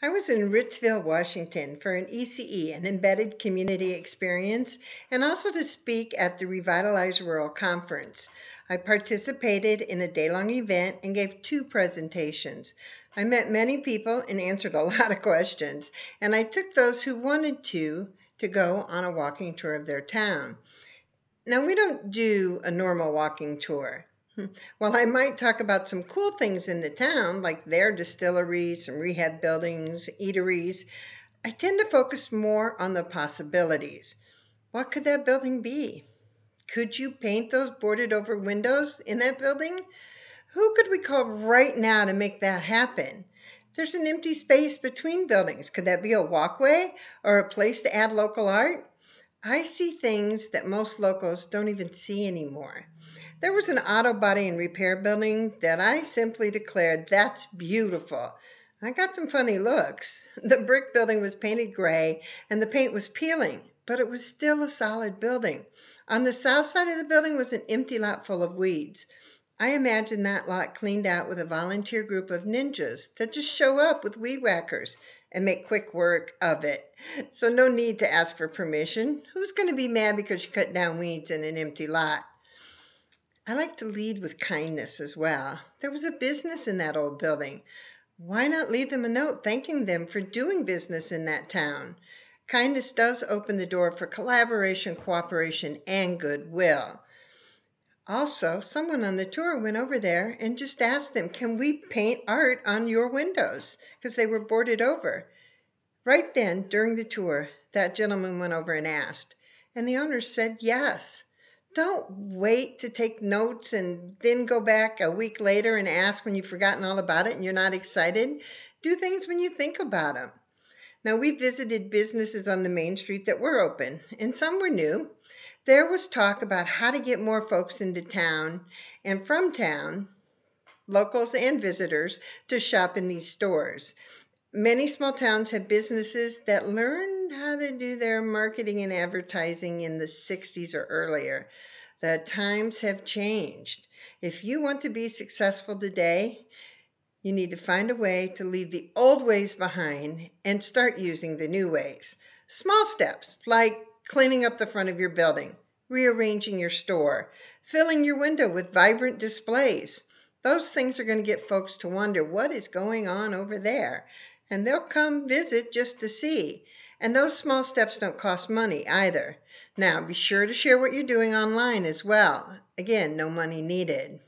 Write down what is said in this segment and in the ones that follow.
I was in Ritzville, Washington for an ECE, an embedded community experience, and also to speak at the Revitalize Rural Conference. I participated in a day-long event and gave two presentations. I met many people and answered a lot of questions, and I took those who wanted to go on a walking tour of their town. Now, we don't do a normal walking tour. While I might talk about some cool things in the town, like their distilleries, some rehab buildings, eateries, I tend to focus more on the possibilities. What could that building be? Could you paint those boarded over windows in that building? Who could we call right now to make that happen? There's an empty space between buildings. Could that be a walkway or a place to add local art? I see things that most locals don't even see anymore. There was an auto body and repair building that I simply declared, "That's beautiful." I got some funny looks. The brick building was painted gray and the paint was peeling, but it was still a solid building. On the south side of the building was an empty lot full of weeds. I imagined that lot cleaned out with a volunteer group of ninjas that just show up with weed whackers and make quick work of it. So no need to ask for permission. Who's going to be mad because you cut down weeds in an empty lot? I like to lead with kindness as well. There was a business in that old building. Why not leave them a note thanking them for doing business in that town? Kindness does open the door for collaboration, cooperation, and goodwill. Also, someone on the tour went over there and just asked them, "Can we paint art on your windows?" Because they were boarded over. Right then, during the tour, that gentleman went over and asked, and the owner said yes. Don't wait to take notes and then go back a week later and ask when you've forgotten all about it and you're not excited. Do things when you think about them. Now, we visited businesses on the main street that were open, and some were new. There was talk about how to get more folks into town and from town, locals and visitors, to shop in these stores. Many small towns have businesses that learned how to do their marketing and advertising in the 60s or earlier. The times have changed. If you want to be successful today, you need to find a way to leave the old ways behind and start using the new ways. Small steps like cleaning up the front of your building, rearranging your store, filling your window with vibrant displays. Those things are going to get folks to wonder what is going on over there. And they'll come visit just to see. And those small steps don't cost money either. Now, be sure to share what you're doing online as well. Again, no money needed.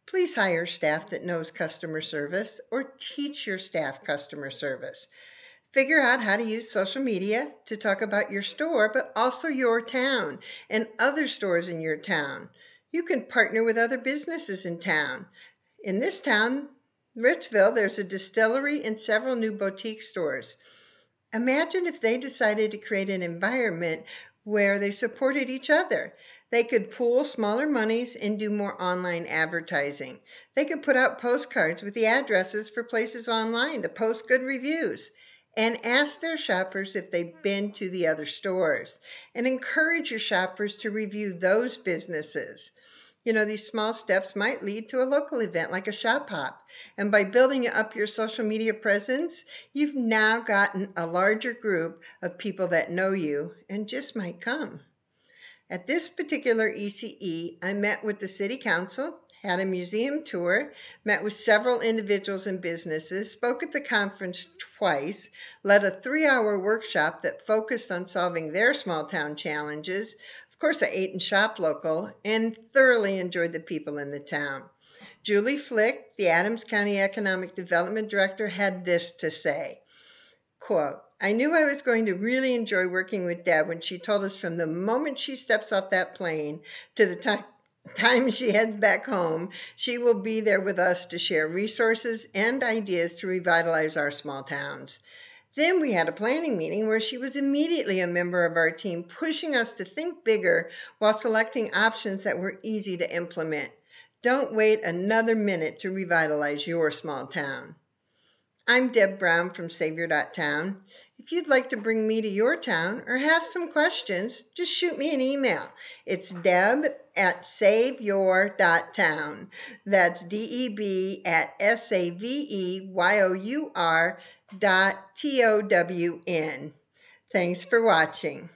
Please hire staff that knows customer service or teach your staff customer service. Figure out how to use social media to talk about your store, but also your town and other stores in your town. You can partner with other businesses in town. In this town, Ritzville, there's a distillery and several new boutique stores. Imagine if they decided to create an environment where they supported each other. They could pool smaller monies and do more online advertising. They could put out postcards with the addresses for places online to post good reviews and ask their shoppers if they've been to the other stores and encourage your shoppers to review those businesses. These small steps might lead to a local event like a shop hop. And by building up your social media presence, you've now gotten a larger group of people that know you and just might come. At this particular ECE, I met with the City Council, had a museum tour, met with several individuals and businesses, spoke at the conference twice, led a 3-hour workshop that focused on solving their small town challenges. Of course, I ate and shopped local and thoroughly enjoyed the people in the town. Julie Flick, the Adams County Economic Development Director, had this to say, quote, "I knew I was going to really enjoy working with Deb when she told us from the moment she steps off that plane to the time she heads back home, she will be there with us to share resources and ideas to revitalize our small towns." Then we had a planning meeting where she was immediately a member of our team, pushing us to think bigger while selecting options that were easy to implement. Don't wait another minute to revitalize your small town. I'm Deb Brown from Savior.Town. If you'd like to bring me to your town or have some questions, just shoot me an email. It's deb@saveyour.town. That's DEB@SAVEYOUR.TOWN. Thanks for watching.